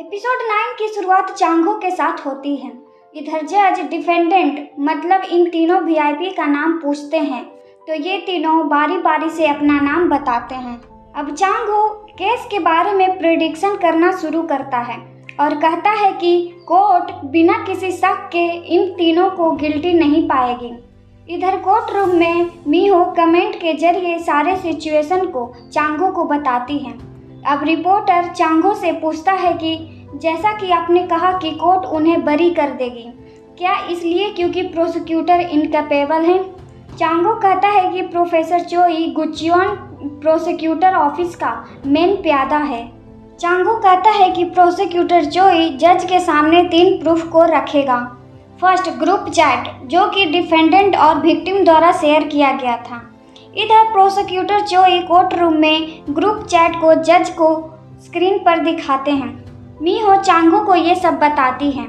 Episode 9 की शुरुआत चांगो के साथ होती है। इधर जज डिफेंडेंट मतलब इन तीनों वीआईपी का नाम पूछते हैं तो ये तीनों बारी बारी से अपना नाम बताते हैं। अब चांगो केस के बारे में प्रेडिक्शन करना शुरू करता है और कहता है कि कोर्ट बिना किसी शक के इन तीनों को गिल्टी नहीं पाएगी। इधर कोर्ट रूम में मीहो कमेंट के जरिए सारे सिचुएशन को चांगो को बताती है। अब रिपोर्टर चांगो से पूछता है कि जैसा कि आपने कहा कि कोर्ट उन्हें बरी कर देगी, क्या इसलिए क्योंकि प्रोसिक्यूटर इनकैपेबल हैं? चांगो कहता है कि प्रोफेसर चोई गुचियोन प्रोसिक्यूटर ऑफिस का मेन प्यादा है। चांगो कहता है कि प्रोसिक्यूटर चोई जज के सामने 3 प्रूफ को रखेगा। फर्स्ट, ग्रुप चैट जो कि डिफेंडेंट और विक्टिम द्वारा शेयर किया गया था। इधर प्रोसिक्यूटर चोई कोर्ट रूम में ग्रुप चैट को जज को स्क्रीन पर दिखाते हैं। मीहो चांगो को ये सब बताती हैं।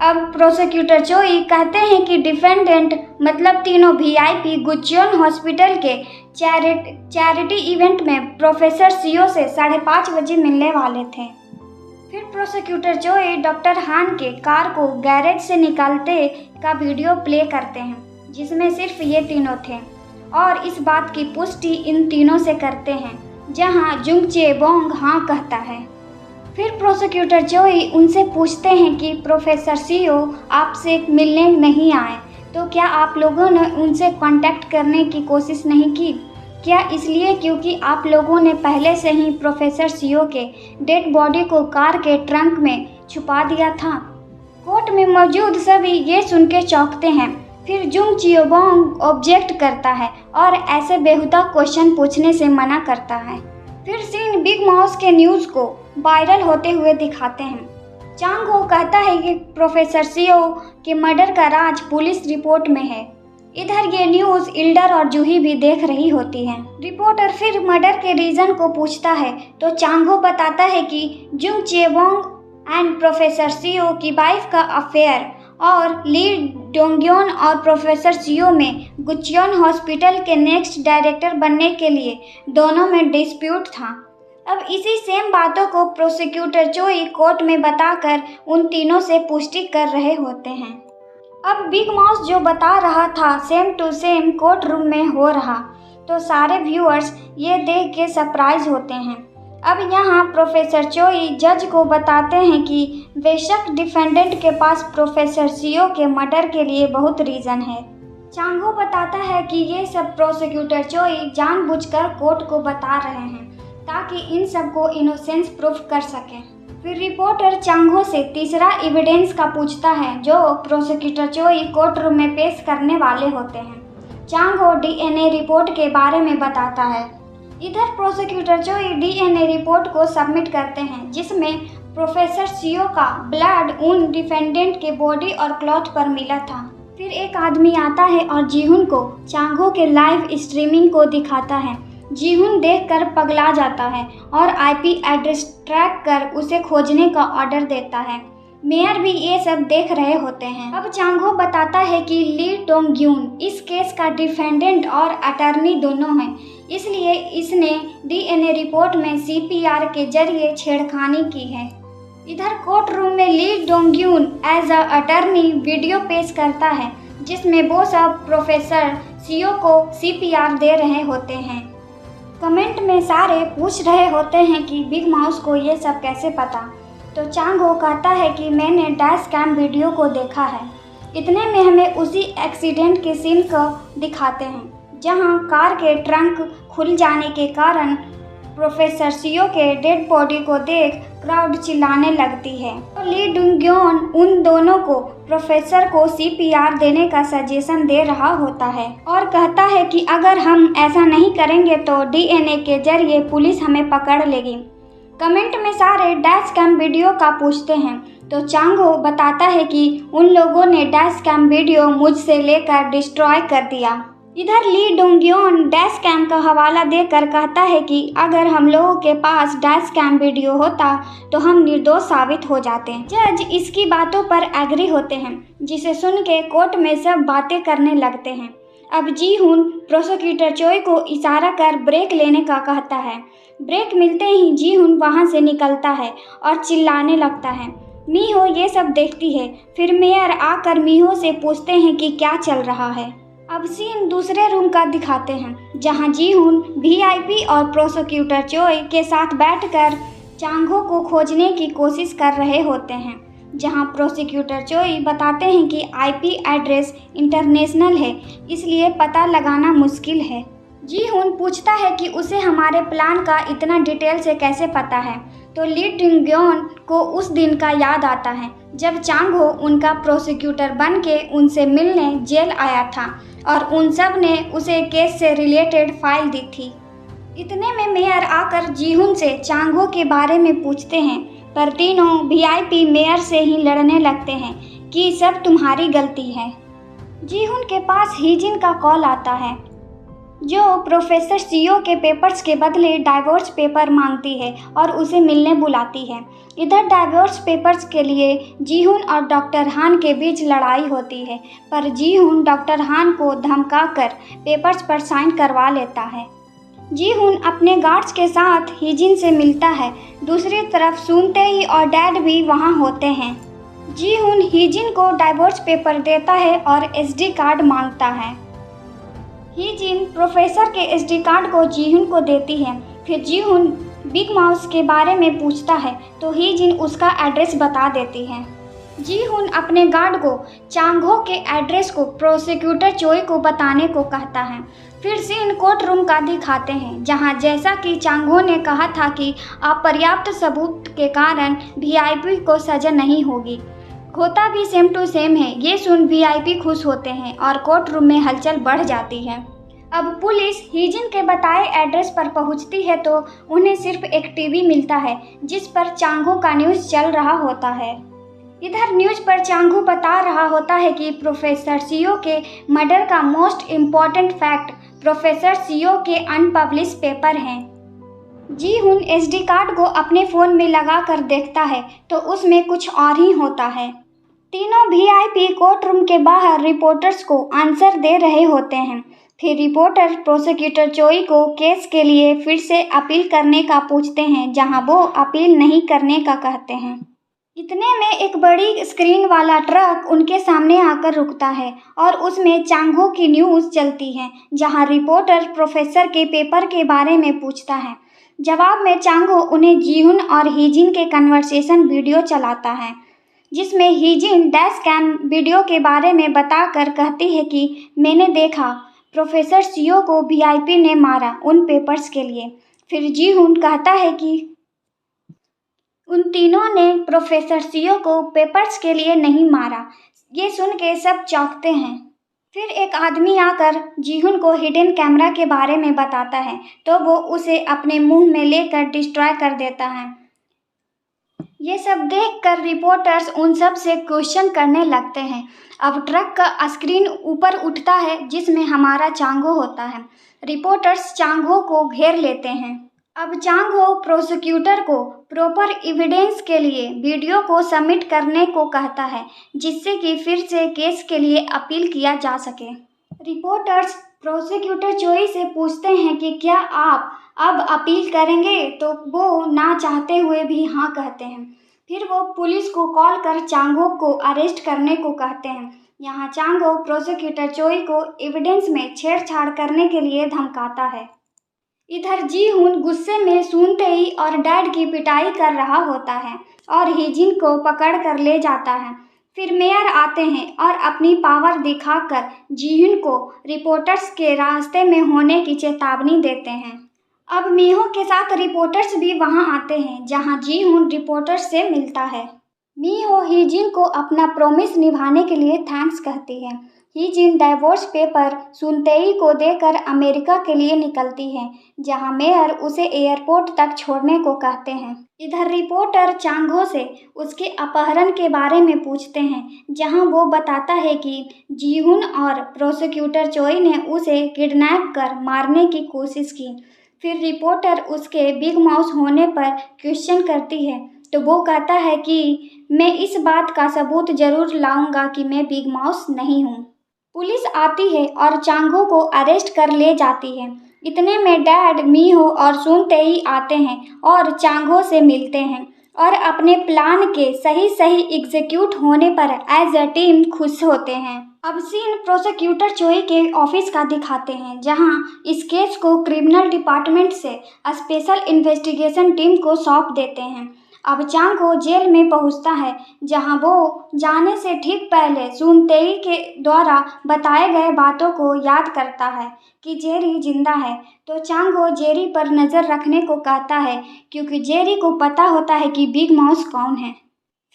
अब प्रोसिक्यूटर चोई कहते हैं कि डिफेंडेंट मतलब तीनों वीआईपी गुचियोन हॉस्पिटल के चैरिटी इवेंट में प्रोफेसर सीओ से 5:30 बजे मिलने वाले थे। फिर प्रोसिक्यूटर चोई डॉक्टर हान के कार को गैरेज से निकालते का वीडियो प्ले करते हैं जिसमें सिर्फ ये तीनों थे और इस बात की पुष्टि इन तीनों से करते हैं जहां जुंग चेबोंग हाँ कहता है। फिर प्रोसिक्यूटर चोई उनसे पूछते हैं कि प्रोफेसर सीओ आपसे मिलने नहीं आए तो क्या आप लोगों ने उनसे कांटेक्ट करने की कोशिश नहीं की? क्या इसलिए क्योंकि आप लोगों ने पहले से ही प्रोफेसर सीओ के डेड बॉडी को कार के ट्रंक में छुपा दिया था? कोर्ट में मौजूद सभी ये सुन के चौंकते हैं। फिर जुंग चियोबोंग ऑब्जेक्ट करता है और ऐसे बेहुदा क्वेश्चन पूछने से मना करता है। फिर सीन बिग माउस के न्यूज़ को वायरल होते हुए दिखाते हैं। चांगो कहता है कि प्रोफेसर सीओ के मर्डर का राज पुलिस रिपोर्ट में है। इधर ये न्यूज़ इल्डर और जूही भी देख रही होती हैं। रिपोर्टर फिर मर्डर के रीज़न को पूछता है तो चांगो बताता है कि जुंग चियोबोंग एंड प्रोफेसर सीओ की वाइफ का अफेयर और ली डोंगयोन और प्रोफेसर सीओ में गुचियोन हॉस्पिटल के नेक्स्ट डायरेक्टर बनने के लिए दोनों में डिस्प्यूट था। अब इसी सेम बातों को प्रोसिक्यूटर चोई कोर्ट में बताकर उन तीनों से पुष्टि कर रहे होते हैं। अब बिग माउस जो बता रहा था same to same court room में हो रहा तो सारे व्यूअर्स ये देख के सरप्राइज होते हैं। अब यहाँ प्रोफेसर चोई जज को बताते हैं कि बेशक डिफेंडेंट के पास प्रोफेसर सीओ के मर्डर के लिए बहुत रीज़न है। चांगो बताता है कि ये सब प्रोसिक्यूटर चोई जानबूझकर कोर्ट को बता रहे हैं ताकि इन सब को इनोसेंस प्रूफ कर सकें। फिर रिपोर्टर चांगो से तीसरा एविडेंस का पूछता है जो प्रोसिक्यूटर चोई कोर्ट रूम में पेश करने वाले होते हैं। चांगो डीएनए रिपोर्ट के बारे में बताता है। इधर प्रोसिक्यूटर चोई डीएनए रिपोर्ट को सबमिट करते हैं जिसमें प्रोफेसर सीओ का ब्लड उन डिफेंडेंट के बॉडी और क्लॉथ पर मिला था। फिर एक आदमी आता है और जीहुन को चांगो के लाइव स्ट्रीमिंग को दिखाता है। जीहुन देखकर पगला जाता है और आईपी एड्रेस ट्रैक कर उसे खोजने का ऑर्डर देता है। मेयर भी ये सब देख रहे होते हैं। अब चांगो बताता है कि ली डोंगयून इस केस का डिफेंडेंट और अटर्नी दोनों हैं, इसलिए इसने डीएनए रिपोर्ट में सीपीआर के जरिए छेड़खानी की है। इधर कोर्ट रूम में ली डोंगयून एज अ अटर्नी वीडियो पेश करता है जिसमें वो सब प्रोफेसर सीओ को सीपीआर दे रहे होते हैं। कमेंट में सारे पूछ रहे होते हैं कि बिग माउस को ये सब कैसे पता, तो चांगो कहता है कि मैंने डैश कैम वीडियो को देखा है। इतने में हमें उसी एक्सीडेंट के सीन को दिखाते हैं जहां कार के ट्रंक खुल जाने के कारण प्रोफेसर सीओ के डेड बॉडी को देख क्राउड चिल्लाने लगती है। तो ली डोंगयोन उन दोनों को प्रोफेसर को सीपीआर देने का सजेशन दे रहा होता है और कहता है कि अगर हम ऐसा नहीं करेंगे तो डीएनए के जरिए पुलिस हमें पकड़ लेगी। कमेंट में सारे डैश कैम वीडियो का पूछते हैं तो चांगो बताता है कि उन लोगों ने डैश कैम वीडियो मुझसे लेकर डिस्ट्रॉय कर दिया। इधर ली डोंगयोन डैश कैम का हवाला देकर कहता है कि अगर हम लोगों के पास डैश कैम वीडियो होता तो हम निर्दोष साबित हो जाते। जज इसकी बातों पर एग्री होते हैं जिसे सुन के कोर्ट में सब बातें करने लगते हैं। अब जी हुन प्रोसिक्यूटर चोई को इशारा कर ब्रेक लेने का कहता है। ब्रेक मिलते ही जी हुन वहाँ से निकलता है और चिल्लाने लगता है। मीहो ये सब देखती है। फिर मेयर आकर मीहो से पूछते हैं कि क्या चल रहा है। अब सीन दूसरे रूम का दिखाते हैं, जहाँ जी हुन वीआईपी और प्रोसिक्यूटर चोई के साथ बैठकर चांगो को खोजने की कोशिश कर रहे होते हैं। जहां प्रोसिक्यूटर चोई बताते हैं कि आईपी एड्रेस इंटरनेशनल है, इसलिए पता लगाना मुश्किल है। जी हुन पूछता है कि उसे हमारे प्लान का इतना डिटेल से कैसे पता है, तो ली डिंग्योन को उस दिन का याद आता है जब चांगो उनका प्रोसिक्यूटर बन के उनसे मिलने जेल आया था और उन सब ने उसे केस से रिलेटेड फाइल दी थी। इतने में मेयर आकर जीहुन से चांगो के बारे में पूछते हैं, पर तीनों वीआईपी मेयर से ही लड़ने लगते हैं कि सब तुम्हारी गलती है। जीहुन के पास हीजिन का कॉल आता है, जो प्रोफेसर सीओ के पेपर्स के बदले डाइवोर्स पेपर मांगती है और उसे मिलने बुलाती है। इधर डाइवोर्स पेपर्स के लिए जीहुन और डॉक्टर हान के बीच लड़ाई होती है, पर जीहुन डॉक्टर हान को धमकाकर पेपर्स पर साइन करवा लेता है। जी हुन अपने गार्ड्स के साथ हीजिन से मिलता है। दूसरी तरफ सुनते ही और डैड भी वहाँ होते हैं। जी हुन हीजिन को डाइवोर्स पेपर देता है और एसडी कार्ड मांगता है। हीजिन प्रोफेसर के एसडी कार्ड को जीहुन को देती है। फिर जीहुन बिग माउस के बारे में पूछता है तो हीजिन उसका एड्रेस बता देती है। जीहुन अपने गार्ड को चांगो के एड्रेस को प्रोसिक्यूटर चोई को बताने को कहता है। फिर सीन कोर्ट रूम का दिखाते हैं, जहां जैसा कि चांगो ने कहा था कि अपर्याप्त सबूत के कारण वीआईपी को सजा नहीं होगी, होता भी सेम टू सेम है। ये सुन वीआईपी खुश होते हैं और कोर्ट रूम में हलचल बढ़ जाती है। अब पुलिस हीजिन के बताए एड्रेस पर पहुंचती है तो उन्हें सिर्फ एक टीवी मिलता है जिस पर चांगो का न्यूज़ चल रहा होता है। इधर न्यूज़ पर चांगो बता रहा होता है कि प्रोफेसर सीओ के मर्डर का most important fact professor CO के अनपब्लिश पेपर हैं। जी हुन एसडी कार्ड को अपने फ़ोन में लगा कर देखता है तो उसमें कुछ और ही होता है। तीनों वीआईपी कोर्ट रूम के बाहर रिपोर्टर्स को आंसर दे रहे होते हैं। फिर रिपोर्टर प्रोसिक्यूटर चोई को केस के लिए फिर से अपील करने का पूछते हैं, जहां वो अपील नहीं करने का कहते हैं। इतने में एक बड़ी स्क्रीन वाला ट्रक उनके सामने आकर रुकता है और उसमें चांगो की न्यूज़ चलती है, जहां रिपोर्टर प्रोफेसर के पेपर के बारे में पूछता है। जवाब में चांगो उन्हें जीहुन और हीजिन के कन्वर्सेशन वीडियो चलाता है, जिसमें हीजिन डैश कैम वीडियो के बारे में बताकर कहती है कि मैंने देखा प्रोफेसर सीओ को वीआईपी ने मारा उन पेपर्स के लिए। फिर जीहुन कहता है कि उन तीनों ने प्रोफेसर सीओ को पेपर्स के लिए नहीं मारा। ये सुन के सब चौंकते हैं। फिर एक आदमी आकर जीहुन को हिडन कैमरा के बारे में बताता है तो वो उसे अपने मुंह में लेकर डिस्ट्रॉय कर देता है। ये सब देखकर रिपोर्टर्स उन सब से क्वेश्चन करने लगते हैं। अब ट्रक का स्क्रीन ऊपर उठता है जिसमें हमारा चांगो होता है। रिपोर्टर्स चांगो को घेर लेते हैं। अब चांगो प्रोसिक्यूटर को प्रॉपर एविडेंस के लिए वीडियो को सबमिट करने को कहता है, जिससे कि फिर से केस के लिए अपील किया जा सके। रिपोर्टर्स प्रोसिक्यूटर चोई से पूछते हैं कि क्या आप अब अपील करेंगे, तो वो ना चाहते हुए भी हाँ कहते हैं। फिर वो पुलिस को कॉल कर चांगो को अरेस्ट करने को कहते हैं। यहाँ चांगो प्रोसिक्यूटर चोई को एविडेंस में छेड़छाड़ करने के लिए धमकाता है। इधर जी हुन गुस्से में सुनते ही और डैड की पिटाई कर रहा होता है और हीजिन को पकड़ कर ले जाता है। फिर मेयर आते हैं और अपनी पावर दिखाकर जीहुन को रिपोर्टर्स के रास्ते में होने की चेतावनी देते हैं। अब मीहो के साथ रिपोर्टर्स भी वहां आते हैं, जहां जीहुन रिपोर्टर्स से मिलता है। मीहो हीजिन को अपना प्रॉमिस निभाने के लिए थैंक्स कहती है। हीजिन डाइवोर्स पेपर सुनतेई को देकर अमेरिका के लिए निकलती है, जहां मेयर उसे एयरपोर्ट तक छोड़ने को कहते हैं। इधर रिपोर्टर चांगो से उसके अपहरण के बारे में पूछते हैं, जहां वो बताता है कि जीहुन और प्रोसिक्यूटर चोई ने उसे किडनैप कर मारने की कोशिश की। फिर रिपोर्टर उसके बिग माउस होने पर क्वेश्चन करती है तो वो कहता है कि मैं इस बात का सबूत जरूर लाऊंगा कि मैं बिग माउस नहीं हूँ। पुलिस आती है और चांगो को अरेस्ट कर ले जाती है। इतने में डैड, मीहो और सुनतेई आते हैं और चांगो से मिलते हैं और अपने प्लान के सही सही एग्जीक्यूट होने पर एज अ टीम खुश होते हैं। अब सीन प्रोसिक्यूटर चोई के ऑफिस का दिखाते हैं, जहां इस केस को क्रिमिनल डिपार्टमेंट से स्पेशल इन्वेस्टिगेशन टीम को सौंप देते हैं। अब चांगो जेल में पहुंचता है, जहां वो जाने से ठीक पहले सुनतेई के द्वारा बताए गए बातों को याद करता है कि जेरी जिंदा है। तो चांगो जेरी पर नज़र रखने को कहता है, क्योंकि जेरी को पता होता है कि बिग माउस कौन है।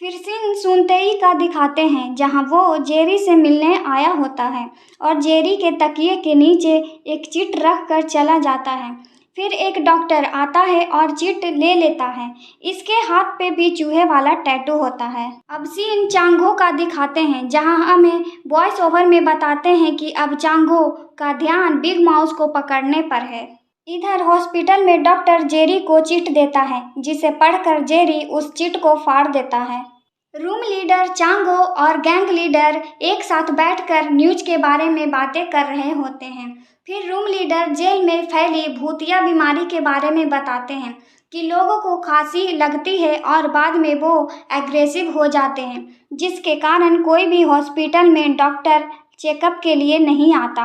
फिर सीन सुनतेई का दिखाते हैं, जहां वो जेरी से मिलने आया होता है और जेरी के तकिए के नीचे एक चिट रख कर चला जाता है। फिर एक डॉक्टर आता है और चिट ले लेता है। इसके हाथ पे भी चूहे वाला टैटू होता है। अब सीन चांगो का दिखाते हैं, जहां हमें वॉइस ओवर में बताते हैं कि अब चांगो का ध्यान बिग माउस को पकड़ने पर है। इधर हॉस्पिटल में डॉक्टर जेरी को चिट देता है, जिसे पढ़कर जेरी उस चिट को फाड़ देता है। रूम लीडर, चांगो और गैंग लीडर एक साथ बैठकर न्यूज के बारे में बातें कर रहे होते हैं। फिर रूम लीडर जेल में फैली भूतिया बीमारी के बारे में बताते हैं कि लोगों को खांसी लगती है और बाद में वो एग्रेसिव हो जाते हैं, जिसके कारण कोई भी हॉस्पिटल में डॉक्टर चेकअप के लिए नहीं आता।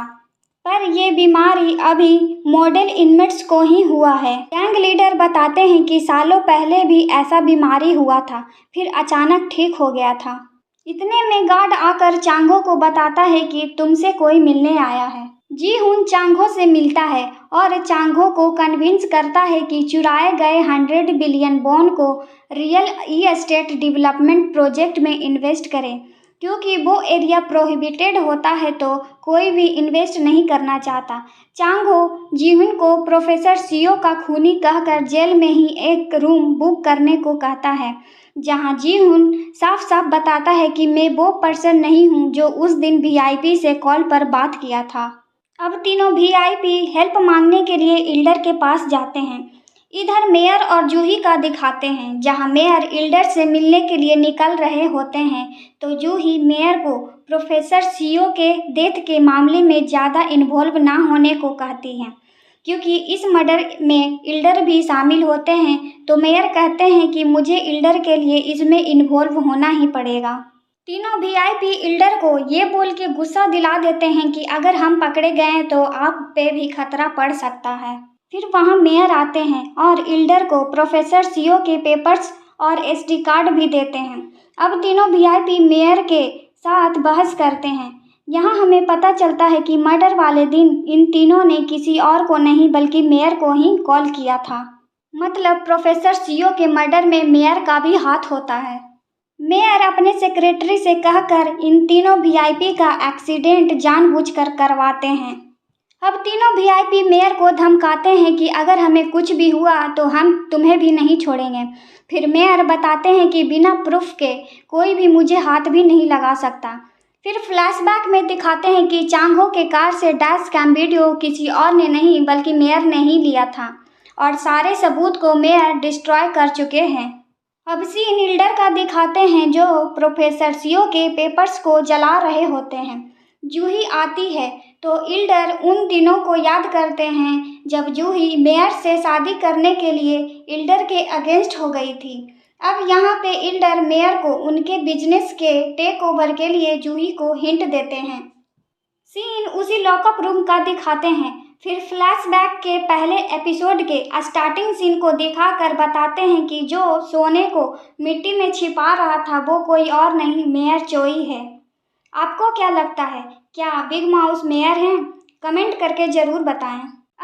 पर ये बीमारी अभी मॉडल इनमेट्स को ही हुआ है। गैंग लीडर बताते हैं कि सालों पहले भी ऐसा बीमारी हुआ था, फिर अचानक ठीक हो गया था। इतने में गार्ड आकर चांगो को बताता है कि तुमसे कोई मिलने आया है। जी हुन चांगो से मिलता है और चांगो को कन्विंस करता है कि चुराए गए 100 बिलियन बॉन्ड को रियल एस्टेट डेवलपमेंट प्रोजेक्ट में इन्वेस्ट करें, क्योंकि वो एरिया प्रोहिबिटेड होता है तो कोई भी इन्वेस्ट नहीं करना चाहता। चांगो जीहुन को प्रोफेसर सियो का खूनी कहकर जेल में ही एक रूम बुक करने को कहता है, जहां जीहुन साफ साफ बताता है कि मैं वो पर्सन नहीं हूं जो उस दिन वीआईपी से कॉल पर बात किया था। अब तीनों वीआईपी हेल्प मांगने के लिए इल्डर के पास जाते हैं। इधर मेयर और जूही का दिखाते हैं, जहां मेयर इल्डर से मिलने के लिए निकल रहे होते हैं तो जूही मेयर को प्रोफेसर सियो के डेथ के मामले में ज़्यादा इन्वॉल्व ना होने को कहती हैं, क्योंकि इस मर्डर में इल्डर भी शामिल होते हैं। तो मेयर कहते हैं कि मुझे इल्डर के लिए इसमें इन्वॉल्व होना ही पड़ेगा। तीनों वीआईपी इल्डर को ये बोल के गुस्सा दिला देते हैं कि अगर हम पकड़े गए तो आप पे भी खतरा पड़ सकता है। फिर वहाँ मेयर आते हैं और इल्डर को प्रोफेसर सियो के पेपर्स और एसडी कार्ड भी देते हैं। अब तीनों वीआईपी मेयर के साथ बहस करते हैं। यहाँ हमें पता चलता है कि मर्डर वाले दिन इन तीनों ने किसी और को नहीं बल्कि मेयर को ही कॉल किया था। मतलब प्रोफेसर सियो के मर्डर में मेयर का भी हाथ होता है। मेयर अपने सेक्रेटरी से कहकर इन तीनों वीआईपी का एक्सीडेंट जानबूझकर करवाते हैं। अब तीनों वीआईपी मेयर को धमकाते हैं कि अगर हमें कुछ भी हुआ तो हम तुम्हें भी नहीं छोड़ेंगे। फिर मेयर बताते हैं कि बिना प्रूफ के कोई भी मुझे हाथ भी नहीं लगा सकता। फिर फ्लैशबैक में दिखाते हैं कि चांगो के कार से डैश कैम वीडियो किसी और ने नहीं बल्कि मेयर ने ही लिया था और सारे सबूत को मेयर डिस्ट्रॉय कर चुके हैं। अब सीन इल्डर का दिखाते हैं, जो प्रोफेसर सियो के पेपर्स को जला रहे होते हैं। जूही आती है तो इल्डर उन दिनों को याद करते हैं जब जूही मेयर से शादी करने के लिए इल्डर के अगेंस्ट हो गई थी। अब यहाँ पे इल्डर मेयर को उनके बिजनेस के टेक ओवर के लिए जूही को हिंट देते हैं। सीन उसी लॉकअप रूम का दिखाते हैं। फिर फ्लैशबैक के पहले एपिसोड के स्टार्टिंग सीन को दिखाकर बताते हैं कि जो सोने को मिट्टी में छिपा रहा था वो कोई और नहीं मेयर चोई है। आपको क्या लगता है, क्या बिग माउस मेयर हैं? कमेंट करके ज़रूर बताएं।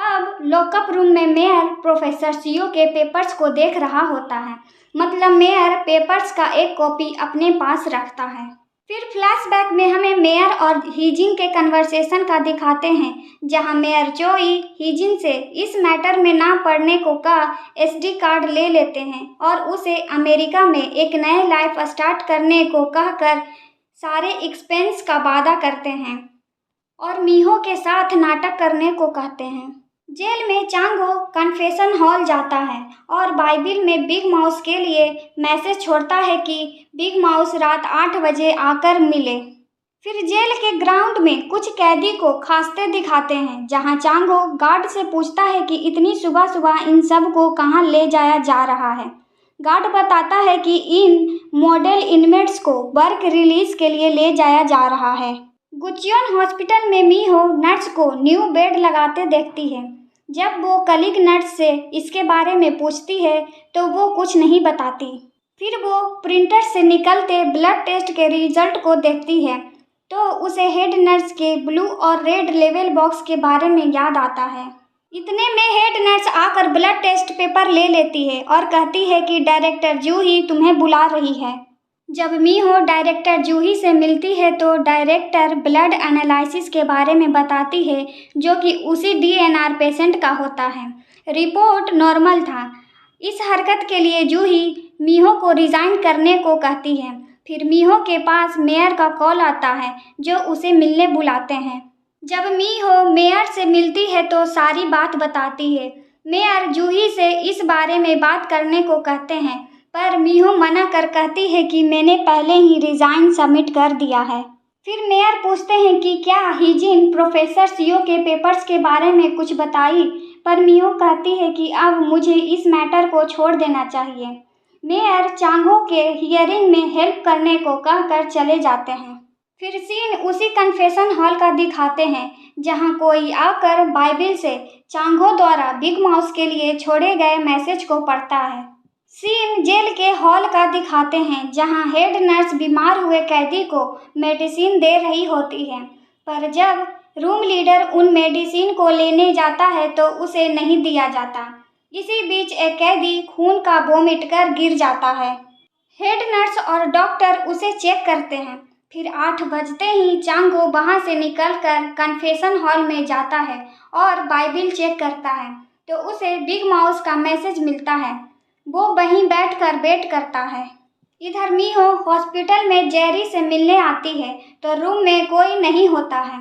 अब लॉकअप रूम में मेयर प्रोफेसर सियो के पेपर्स को देख रहा होता है, मतलब मेयर पेपर्स का एक कॉपी अपने पास रखता है। फिर फ्लैशबैक में हमें मेयर और हीजिन के कन्वर्सेशन का दिखाते हैं, जहां मेयर चोई हीजिन से इस मैटर में ना पढ़ने को कहा एसडी कार्ड ले लेते हैं और उसे अमेरिका में एक नए लाइफ स्टार्ट करने को कहकर सारे एक्सपेंस का वादा करते हैं और मीहो के साथ नाटक करने को कहते हैं। जेल में चांगो कन्फेशन हॉल जाता है और बाइबिल में बिग माउस के लिए मैसेज छोड़ता है कि बिग माउस रात 8 बजे आकर मिले। फिर जेल के ग्राउंड में कुछ कैदी को खांसते दिखाते हैं, जहां चांगो गार्ड से पूछता है कि इतनी सुबह सुबह इन सब को कहां ले जाया जा रहा है। गार्ड बताता है कि इन मॉडल इनमेट्स को वर्क रिलीज के लिए ले जाया जा रहा है। गुचियोन हॉस्पिटल में मीहो नर्स को न्यू बेड लगाते देखती है। जब वो कलीग नर्स से इसके बारे में पूछती है तो वो कुछ नहीं बताती। फिर वो प्रिंटर से निकलते ब्लड टेस्ट के रिजल्ट को देखती है तो उसे हेड नर्स के ब्लू और रेड लेवल बॉक्स के बारे में याद आता है। इतने में हेड नर्स आकर ब्लड टेस्ट पेपर ले लेती है और कहती है कि डायरेक्टर जूही तुम्हें बुला रही है। जब मीहो डायरेक्टर जूही से मिलती है तो डायरेक्टर ब्लड एनालिसिस के बारे में बताती है, जो कि उसी डीएनआर पेशेंट का होता है। रिपोर्ट नॉर्मल था। इस हरकत के लिए जूही मीहो को रिज़ाइन करने को कहती है। फिर मीहो के पास मेयर का कॉल आता है, जो उसे मिलने बुलाते हैं। जब मीहो मेयर से मिलती है तो सारी बात बताती है। मेयर जूही से इस बारे में बात करने को कहते हैं, पर मीहो मना कर कहती है कि मैंने पहले ही रिज़ाइन सबमिट कर दिया है। फिर मेयर पूछते हैं कि क्या हिजिन प्रोफेसर सीओ के पेपर्स के बारे में कुछ बताई, पर मीहो कहती है कि अब मुझे इस मैटर को छोड़ देना चाहिए। मेयर चांगो के हियरिंग में हेल्प करने को कहकर चले जाते हैं। फिर सीन उसी कन्फेशन हॉल का दिखाते हैं, जहां कोई आकर बाइबिल से चांगो द्वारा बिग माउस के लिए छोड़े गए मैसेज को पढ़ता है। सीन जेल के हॉल का दिखाते हैं, जहां हेड नर्स बीमार हुए कैदी को मेडिसिन दे रही होती है, पर जब रूम लीडर उन मेडिसिन को लेने जाता है तो उसे नहीं दिया जाता। इसी बीच एक कैदी खून का वोमिट कर गिर जाता है। हेड नर्स और डॉक्टर उसे चेक करते हैं। फिर 8 बजते ही चांगो वहां से निकलकर कन्फेशन हॉल में जाता है और बाइबिल चेक करता है तो उसे बिग माउस का मैसेज मिलता है। वो वहीं बैठकर वेट करता है। इधर मीहो हॉस्पिटल में जेरी से मिलने आती है तो रूम में कोई नहीं होता है।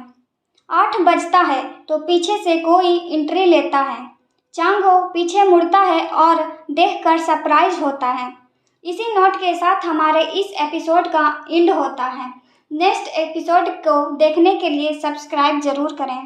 8 बजता है तो पीछे से कोई एंट्री लेता है। चांगो पीछे मुड़ता है और देखकर सरप्राइज होता है। इसी नोट के साथ हमारे इस एपिसोड का एंड होता है। नेक्स्ट एपिसोड को देखने के लिए सब्सक्राइब जरूर करें।